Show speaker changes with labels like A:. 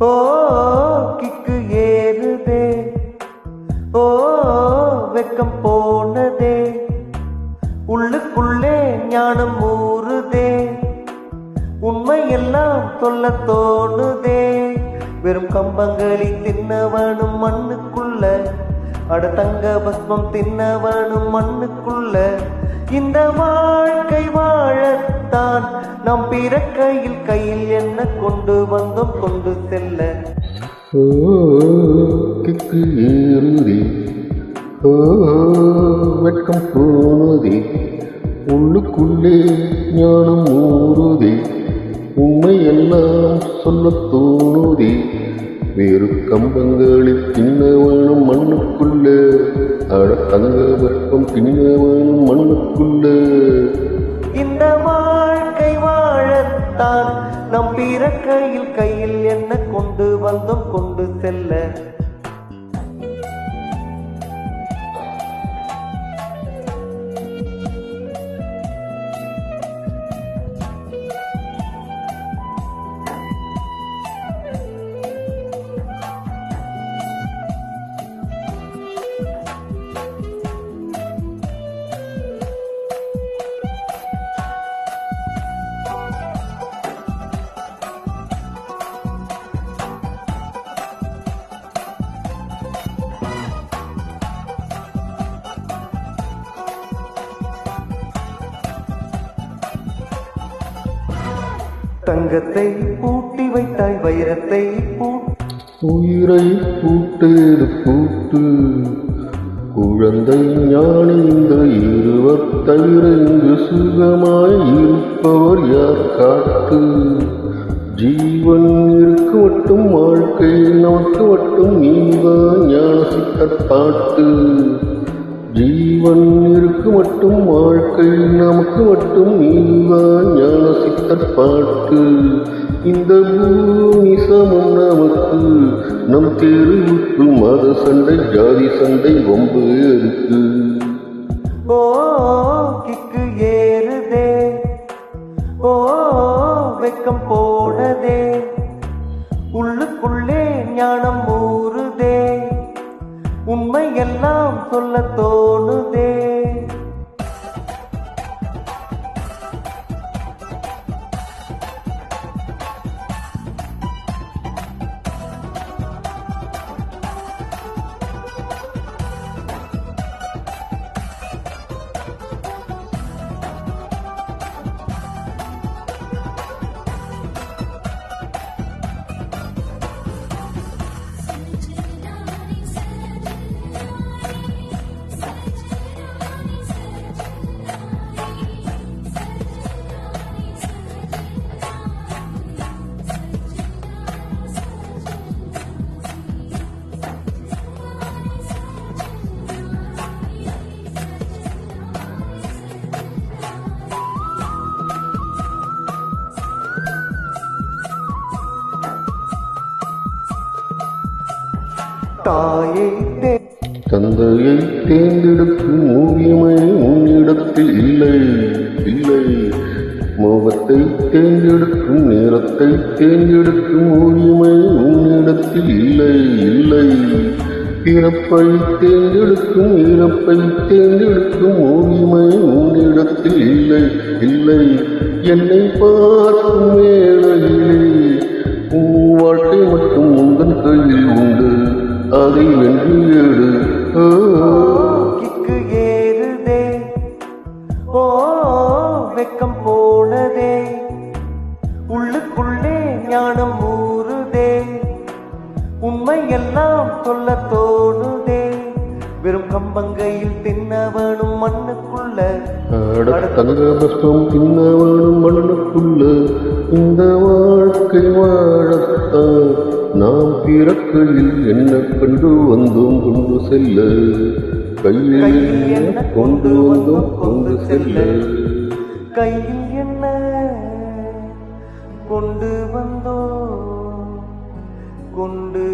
A: ஓ kick ஏறுதே, ஓ வெக்கம் போனதே, உள்ளுக்குள்ளே ஞானம் ஊறுதே, உண்மையெல்லாம் சொல்ல தோணுதே. வெறும் கம்பங்களி தின்னவனும் மண்ணுக்குள்ள, அட தங்க பஸ்மம் தின்னவனும் மண்ணுக்குள்ள. இந்த வாழ்க்கை வாழத்தான் நம் பிறக்கையில் கையில் என்ன கொண்டு வந்தோம் கொண்டு செல்ல.
B: ஓ கிக்கு ஏறுதே, ஓ வெட்கம் போனதே, உள்ளுக்குள்ளே ஞானம் ஊறுதே, உண்மையெல்லாம் சொல்ல தோணுதே. வேறு கம்பங்களில் தின்னவனும் மண்ணுக்குள்ள, அட தங்க வெப்பம் தின்னவனும் மண்ணுக்குள்ள.
A: இந்த வாழ்க்கை வாழத்தான் நம் பிறக்கையில் கையில் என்ன கொண்டு வந்தோம் கொண்டு செல்ல. தங்கத்தை பூட்டி வைத்தாய் வைரத்தை
B: உயிரை பூட்டேது பூட்டு, குழந்தை ஞானி இந்த இருவர் தவிர இங்கு சுகமாய் இருப்பவர் யார் காட்டு. ஜீவன் இருக்கு மட்டும் வாழ்க்கை நமக்கு மட்டும் நீதான் ஞான சிக்கற்பாட்டு. ஜீவன் இருக்கு மட்டும் வாழ்க்கை நமக்கு மட்டும் நீதான் ஞான சிக்கற்பாட்டு. இந்த பூமி சமம் நமக்கு, நம் தெருவுக்கு மத சண்டை ஜாதி சண்டை வம்பு இருக்கு.
A: ஓ கிக்கு ஏறுதே, ஓ வெக்கம் போனதே, உள்ளுக்குள்ளே ஞானம் ஊறுதே, உண்மையெல்லாம் சொல்ல தோணுதே.
B: தந்தையை தேர்ந்தெடுக்கும் ஓவியமே உன்னிடத்தில் இல்லை இல்லை. மோகத்தை தேர்ந்தெடுக்கும் நேரத்தை தேர்ந்தெடுக்கும் ஓவியமே உன்னிடத்தில் இல்லை இல்லை. பிறப்பை தேர்ந்தெடுக்கும் இறப்பை தேர்ந்தெடுக்கும் ஓவியமே உன்னிடத்தில் இல்லை இல்லை. என்னை பார்க்கும் வேளையிலே உன் வாழ்க்கை மட்டும் உந்தன் கையில் உண்டு, அதை வென்று ஏடு.
A: கிக்கு ஏறுதே, ஓ வெக்கம் போனதே, உள்ளுக்குள்ளே ஞானம் ஊறுதே, உண்மையெல்லாம் சொல்ல தோணுதே. வெறும் கம்பங்கையில் தின்னவனும் மண்ணுக்குள்ள,
B: தங்கபஸ்மம் தின்னவனும் மண்ணுக்குள்ள. இந்த வாழ்க்கை வாழத்தான் நாம் பிறக்கையில் என்ன கண்டு வந்தோம் கொண்டு செல்ல. கையில் என்ன கொண்டு வந்தோம் கொண்டு செல்ல.
A: கையில் என்ன கொண்டு வந்தோம் கொண்டு